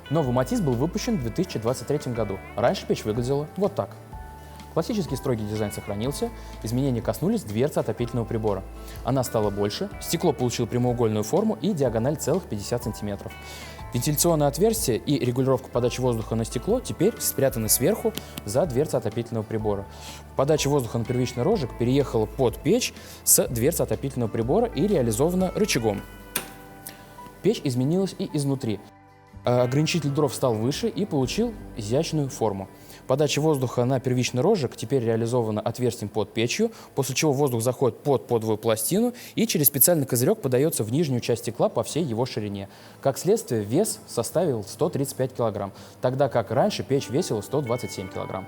Новый Матис был выпущен в 2023 году. Раньше печь выглядела вот так. Классический строгий дизайн сохранился, изменения коснулись дверцы отопительного прибора. Она стала больше, стекло получило прямоугольную форму и диагональ целых 50 см. Вентиляционное отверстие и регулировка подачи воздуха на стекло теперь спрятаны сверху за дверцей отопительного прибора. Подача воздуха на первичный рожек переехала под печь с дверцы отопительного прибора и реализована рычагом. Печь изменилась и изнутри. Ограничитель дров стал выше и получил изящную форму. Подача воздуха на первичный рожек теперь реализована отверстием под печью, после чего воздух заходит под подовую пластину и через специальный козырек подается в нижнюю часть стекла по всей его ширине. Как следствие, вес составил 135 кг, тогда как раньше печь весила 127 кг.